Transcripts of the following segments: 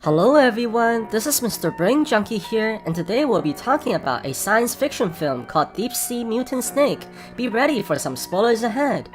Hello everyone, this is Mr. Brain Junkie here, and today we'll be talking about a science fiction film called Deep Sea Mutant Snake. Be ready for some spoilers ahead.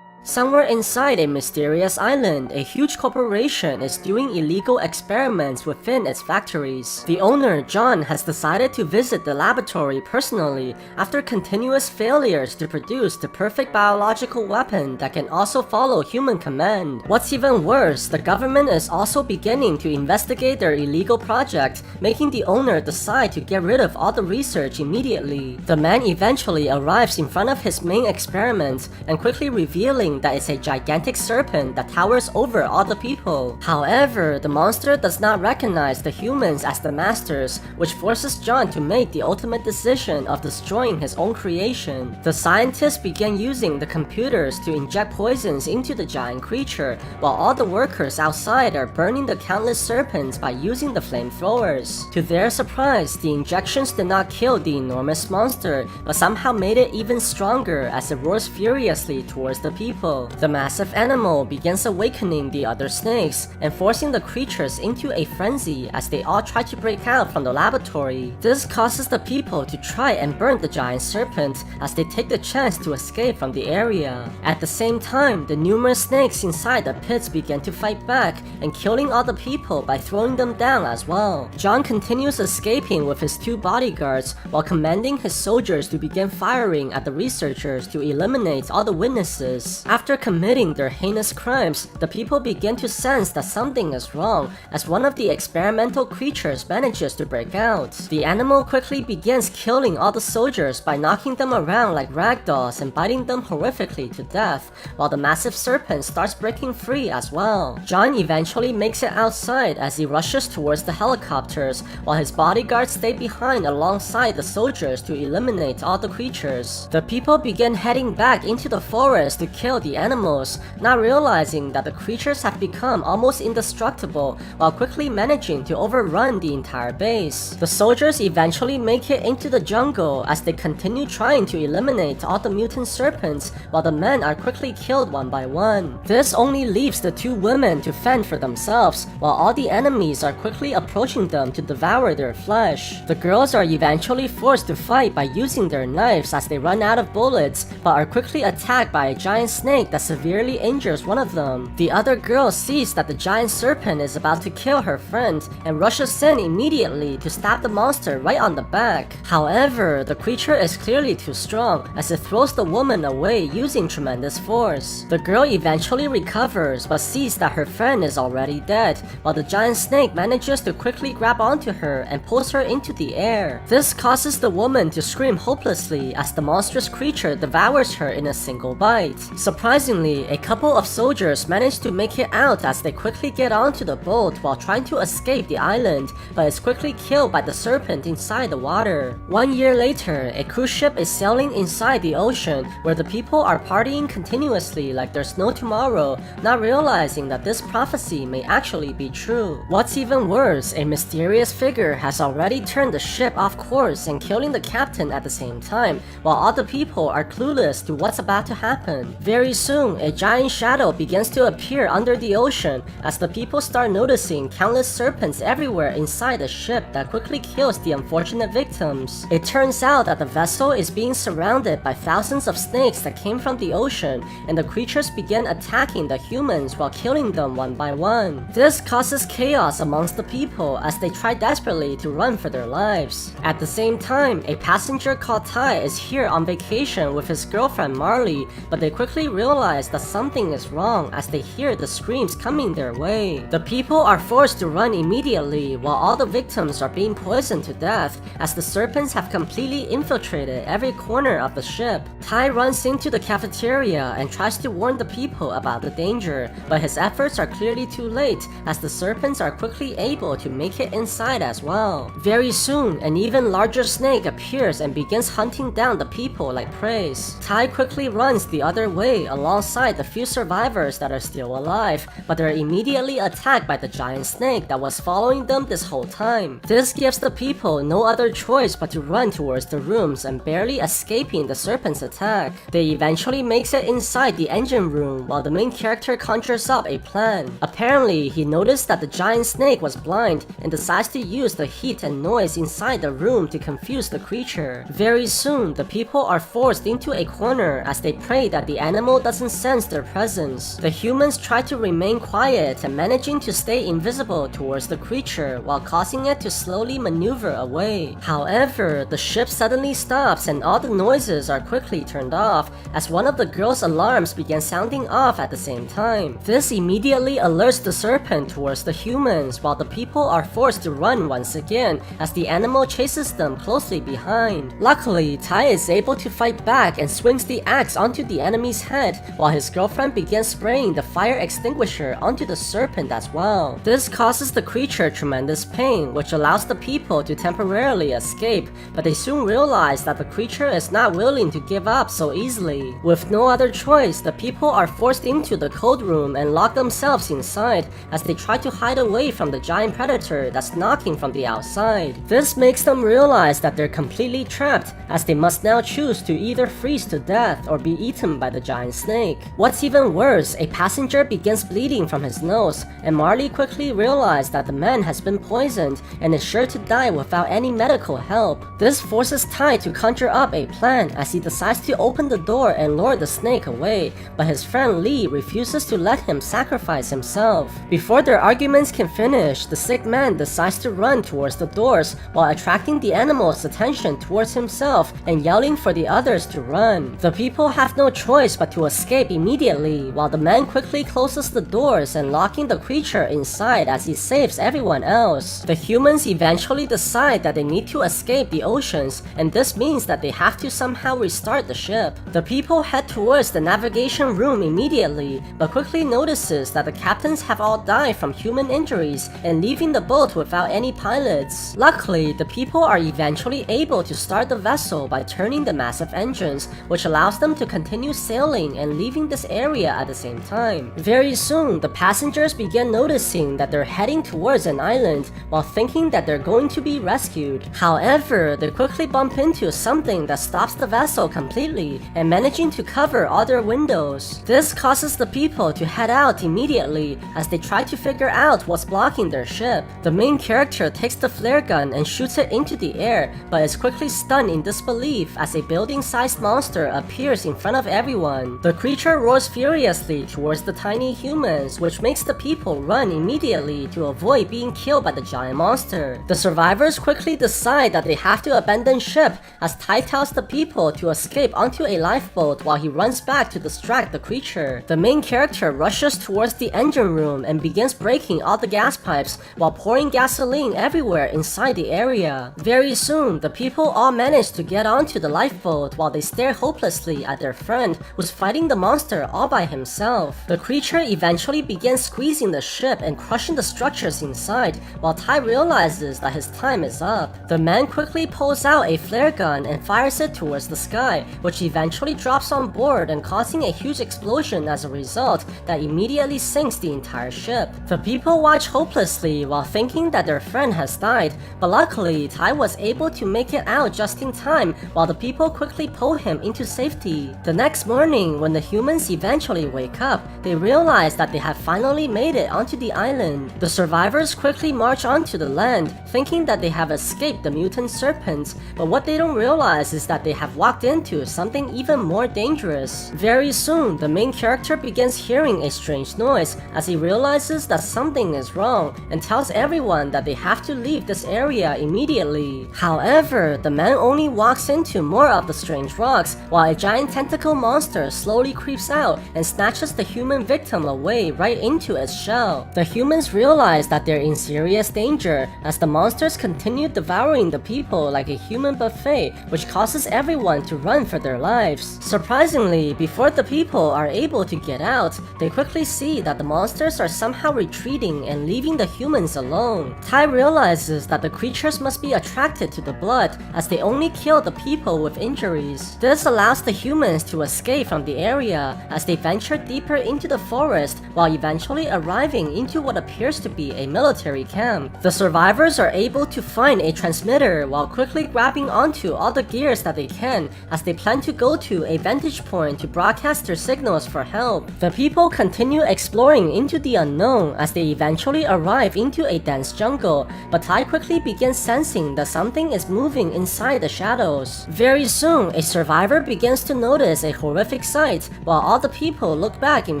Somewhere inside a mysterious island, a huge corporation is doing illegal experiments within its factories. The owner, John, has decided to visit the laboratory personally after continuous failures to produce the perfect biological weapon that can also follow human command. What's even worse, the government is also beginning to investigate their illegal project, making the owner decide to get rid of all the research immediately. The man eventually arrives in front of his main experiment and quickly revealing that it's a gigantic serpent that towers over all the people. However, the monster does not recognize the humans as the masters, which forces John to make the ultimate decision of destroying his own creation. The scientists begin using the computers to inject poisons into the giant creature, while all the workers outside are burning the countless serpents by using the flamethrowers. To their surprise, the injections did not kill the enormous monster, but somehow made it even stronger as it roars furiously towards the people. The massive animal begins awakening the other snakes and forcing the creatures into a frenzy as they all try to break out from the laboratory. This causes the people to try and burn the giant serpent as they take the chance to escape from the area. At the same time, the numerous snakes inside the pits begin to fight back and killing all the people by throwing them down as well. John continues escaping with his two bodyguards while commanding his soldiers to begin firing at the researchers to eliminate all the witnesses. After committing their heinous crimes, the people begin to sense that something is wrong as one of the experimental creatures manages to break out. The animal quickly begins killing all the soldiers by knocking them around like ragdolls and biting them horrifically to death, while the massive serpent starts breaking free as well. John eventually makes it outside as he rushes towards the helicopters, while his bodyguards stay behind alongside the soldiers to eliminate all the creatures. The people begin heading back into the forest to kill the animals, not realizing that the creatures have become almost indestructible while quickly managing to overrun the entire base. The soldiers eventually make it into the jungle as they continue trying to eliminate all the mutant serpents while the men are quickly killed one by one. This only leaves the two women to fend for themselves while all the enemies are quickly approaching them to devour their flesh. The girls are eventually forced to fight by using their knives as they run out of bullets but are quickly attacked by a giant snake that severely injures one of them. The other girl sees that the giant serpent is about to kill her friend and rushes in immediately to stab the monster right on the back. However, the creature is clearly too strong as it throws the woman away using tremendous force. The girl eventually recovers but sees that her friend is already dead, while the giant snake manages to quickly grab onto her and pulls her into the air. This causes the woman to scream hopelessly as the monstrous creature devours her in a single bite. Surprisingly, a couple of soldiers manage to make it out as they quickly get onto the boat while trying to escape the island, but is quickly killed by the serpent inside the water. 1 year later, a cruise ship is sailing inside the ocean where the people are partying continuously like there's no tomorrow, not realizing that this prophecy may actually be true. What's even worse, a mysterious figure has already turned the ship off course and killing the captain at the same time, while all the people are clueless to what's about to happen. Very soon, a giant shadow begins to appear under the ocean as the people start noticing countless serpents everywhere inside the ship that quickly kills the unfortunate victims. It turns out that the vessel is being surrounded by thousands of snakes that came from the ocean, and the creatures begin attacking the humans while killing them one by one. This causes chaos amongst the people as they try desperately to run for their lives. At the same time, a passenger called Ty is here on vacation with his girlfriend Marley, but they quickly realize that something is wrong as they hear the screams coming their way. The people are forced to run immediately while all the victims are being poisoned to death as the serpents have completely infiltrated every corner of the ship. Ty runs into the cafeteria and tries to warn the people about the danger, but his efforts are clearly too late as the serpents are quickly able to make it inside as well. Very soon, an even larger snake appears and begins hunting down the people like prey. Ty quickly runs the other way away alongside the few survivors that are still alive, but they're immediately attacked by the giant snake that was following them this whole time. This gives the people no other choice but to run towards the rooms and barely escaping the serpent's attack. They eventually makes it inside the engine room while the main character conjures up a plan. Apparently, he noticed that the giant snake was blind and decides to use the heat and noise inside the room to confuse the creature. Very soon, the people are forced into a corner as they pray that the animal doesn't sense their presence. The humans try to remain quiet and managing to stay invisible towards the creature while causing it to slowly maneuver away. However, the ship suddenly stops and all the noises are quickly turned off as one of the girl's alarms began sounding off at the same time. This immediately alerts the serpent towards the humans while the people are forced to run once again as the animal chases them closely behind. Luckily, Tai is able to fight back and swings the axe onto the enemy's head while his girlfriend begins spraying the fire extinguisher onto the serpent as well. This causes the creature tremendous pain, which allows the people to temporarily escape, but they soon realize that the creature is not willing to give up so easily. With no other choice, the people are forced into the cold room and lock themselves inside as they try to hide away from the giant predator that's knocking from the outside. This makes them realize that they're completely trapped as they must now choose to either freeze to death or be eaten by the giant snake. What's even worse, a passenger begins bleeding from his nose, and Marley quickly realizes that the man has been poisoned and is sure to die without any medical help. This forces Tai to conjure up a plan as he decides to open the door and lure the snake away, but his friend Lee refuses to let him sacrifice himself. Before their arguments can finish, the sick man decides to run towards the doors while attracting the animal's attention towards himself and yelling for the others to run. The people have no choice but to escape immediately while the man quickly closes the doors and locking the creature inside as he saves everyone else. The humans eventually decide that they need to escape the oceans, and this means that they have to somehow restart the ship. The people head towards the navigation room immediately, but quickly notices that the captains have all died from human injuries and leaving the boat without any pilots. Luckily, the people are eventually able to start the vessel by turning the massive engines, which allows them to continue sailing and leaving this area at the same time. Very soon, the passengers begin noticing that they're heading towards an island while thinking that they're going to be rescued. However, they quickly bump into something that stops the vessel completely and managing to cover all their windows. This causes the people to head out immediately as they try to figure out what's blocking their ship. The main character takes the flare gun and shoots it into the air, but is quickly stunned in disbelief as a building-sized monster appears in front of everyone. The creature roars furiously towards the tiny humans, which makes the people run immediately to avoid being killed by the giant monster. The survivors quickly decide that they have to abandon ship as Tai tells the people to escape onto a lifeboat while he runs back to distract the creature. The main character rushes towards the engine room and begins breaking all the gas pipes while pouring gasoline everywhere inside the area. Very soon, the people all manage to get onto the lifeboat while they stare hopelessly at their friend who's fighting the monster all by himself. The creature eventually begins squeezing the ship and crushing the structures inside while Tai realizes that his time is up. The man quickly pulls out a flare gun and fires it towards the sky, which eventually drops on board and causing a huge explosion as a result that immediately sinks the entire ship. The people watch hopelessly while thinking that their friend has died, but luckily Tai was able to make it out just in time while the people quickly pull him into safety. The next morning, when the humans eventually wake up, they realize that they have finally made it onto the island. The survivors quickly march onto the land, thinking that they have escaped the mutant serpents, but what they don't realize is that they have walked into something even more dangerous. Very soon, the main character begins hearing a strange noise as he realizes that something is wrong and tells everyone that they have to leave this area immediately. However, the man only walks into more of the strange rocks while a giant tentacle monster slowly creeps out and snatches the human victim away right into its shell. The humans realize that they're in serious danger as the monsters continue devouring the people like a human buffet, which causes everyone to run for their lives. Surprisingly, before the people are able to get out, they quickly see that the monsters are somehow retreating and leaving the humans alone. Tai realizes that the creatures must be attracted to the blood as they only kill the people with injuries. This allows the humans to escape from the the area as they venture deeper into the forest while eventually arriving into what appears to be a military camp. The survivors are able to find a transmitter while quickly grabbing onto all the gears that they can as they plan to go to a vantage point to broadcast their signals for help. The people continue exploring into the unknown as they eventually arrive into a dense jungle, but Tai quickly begins sensing that something is moving inside the shadows. Very soon, a survivor begins to notice a horrific sight while all the people look back in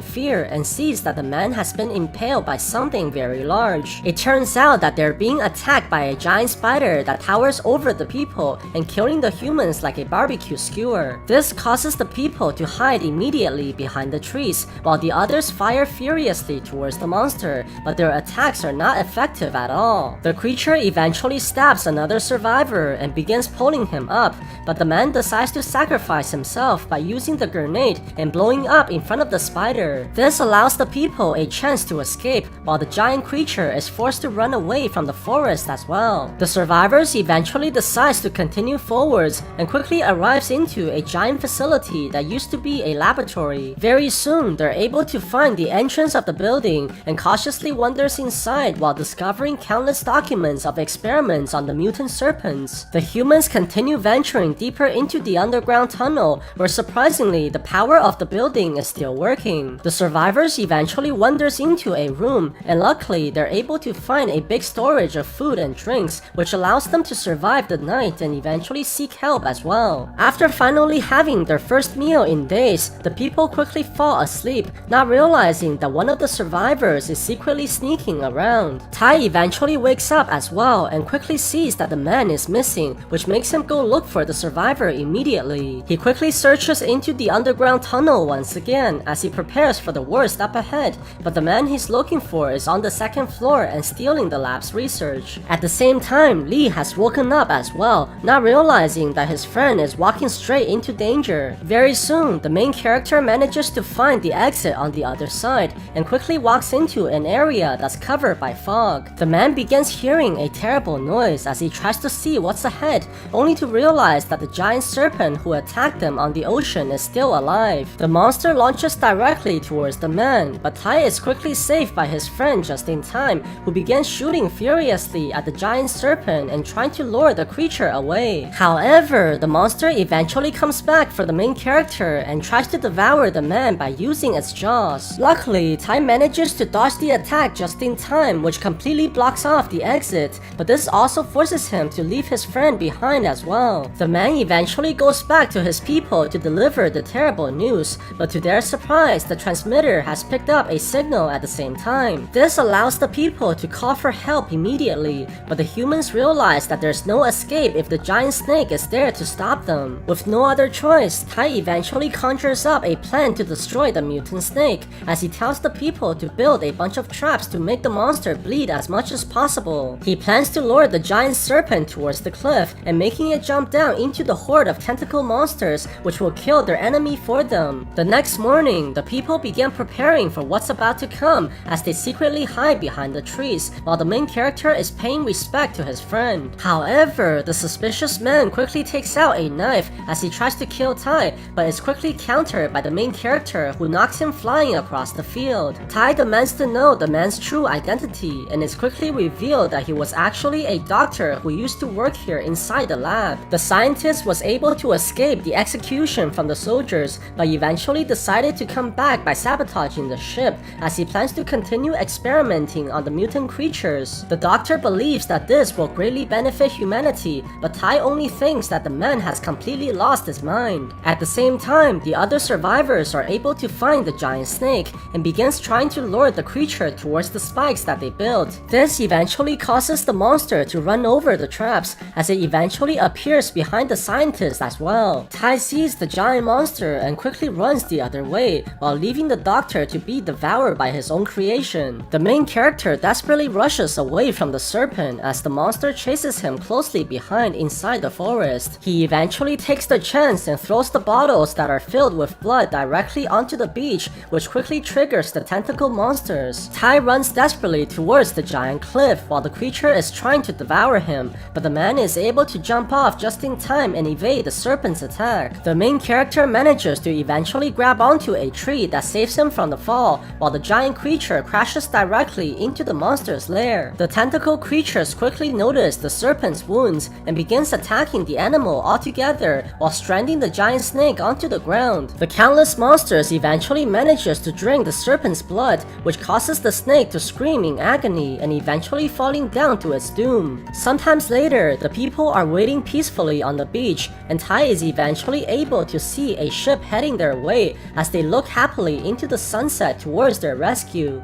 fear and sees that the man has been impaled by something very large. It turns out that they're being attacked by a giant spider that towers over the people and killing the humans like a barbecue skewer. This causes the people to hide immediately behind the trees while the others fire furiously towards the monster, but their attacks are not effective at all. The creature eventually stabs another survivor and begins pulling him up, but the man decides to sacrifice himself by using the grenade and blowing up in front of the spider. This allows the people a chance to escape while the giant creature is forced to run away from the forest as well. The survivors eventually decides to continue forwards and quickly arrives into a giant facility that used to be a laboratory. Very soon, they're able to find the entrance of the building and cautiously wanders inside while discovering countless documents of experiments on the mutant serpents. The humans continue venturing deeper into the underground tunnel where surprisingly the power of the building is still working. The survivors eventually wanders into a room and luckily they're able to find a big storage of food and drinks which allows them to survive the night and eventually seek help as well. After finally having their first meal in days, the people quickly fall asleep, not realizing that one of the survivors is secretly sneaking around. Tai eventually wakes up as well and quickly sees that the man is missing, which makes him go look for the survivor immediately. He quickly searches into the underground tunnel once again as he prepares for the worst up ahead, but the man he's looking for is on the second floor and stealing the lab's research. At the same time, Lee has woken up as well, not realizing that his friend is walking straight into danger. Very soon, the main character manages to find the exit on the other side and quickly walks into an area that's covered by fog. The man begins hearing a terrible noise as he tries to see what's ahead, only to realize that the giant serpent who attacked them on the ocean is still alive. The monster launches directly towards the man, but Tai is quickly saved by his friend just in time, who begins shooting furiously at the giant serpent and trying to lure the creature away. However, the monster eventually comes back for the main character and tries to devour the man by using its jaws. Luckily, Tai manages to dodge the attack just in time, which completely blocks off the exit, but this also forces him to leave his friend behind as well. The man eventually goes back to his people to deliver the terrible news, but to their surprise, the transmitter has picked up a signal at the same time. This allows the people to call for help immediately, but the humans realize that there's no escape if the giant snake is there to stop them. With no other choice, Tai eventually conjures up a plan to destroy the mutant snake, as he tells the people to build a bunch of traps to make the monster bleed as much as possible. He plans to lure the giant serpent towards the cliff and making it jump down into the horde of tentacle monsters which will kill their enemy for them. The next morning, the people begin preparing for what's about to come as they secretly hide behind the trees while the main character is paying respect to his friend. However, the suspicious man quickly takes out a knife as he tries to kill Tai, but is quickly countered by the main character who knocks him flying across the field. Tai demands to know the man's true identity and it's quickly revealed that he was actually a doctor who used to work here inside the lab. The scientist was able to escape the execution from the soldiers, but eventually decided to come back by sabotaging the ship as he plans to continue experimenting on the mutant creatures. The doctor believes that this will greatly benefit humanity, but Tai only thinks that the man has completely lost his mind. At the same time, the other survivors are able to find the giant snake and begins trying to lure the creature towards the spikes that they built. This eventually causes the monster to run over the traps as it eventually appears behind the scientist as well. Tai sees the giant monster and quickly runs the other way while leaving the doctor to be devoured by his own creation. The main character desperately rushes away from the serpent as the monster chases him closely behind inside the forest. He eventually takes the chance and throws the bottles that are filled with blood directly onto the beach, which quickly triggers the tentacle monsters. Tai runs desperately towards the giant cliff while the creature is trying to devour him, but the man is able to jump off just in time and evade the serpent's attack. The main character manages to eventually grab onto a tree that saves him from the fall, while the giant creature crashes directly into the monster's lair. The tentacle creatures quickly notice the serpent's wounds and begins attacking the animal altogether while stranding the giant snake onto the ground. The countless monsters eventually manages to drink the serpent's blood, which causes the snake to scream in agony and eventually falling down to its doom. Sometimes later, the people are waiting peacefully on the beach, and Tai is eventually able to see a ship heading their way as they look happily into the sunset towards their rescue.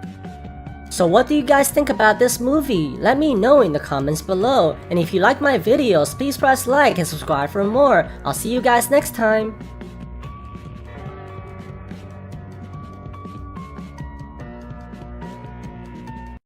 So what do you guys think about this movie? Let me know in the comments below, and if you like my videos, please press like and subscribe for more. I'll see you guys next time.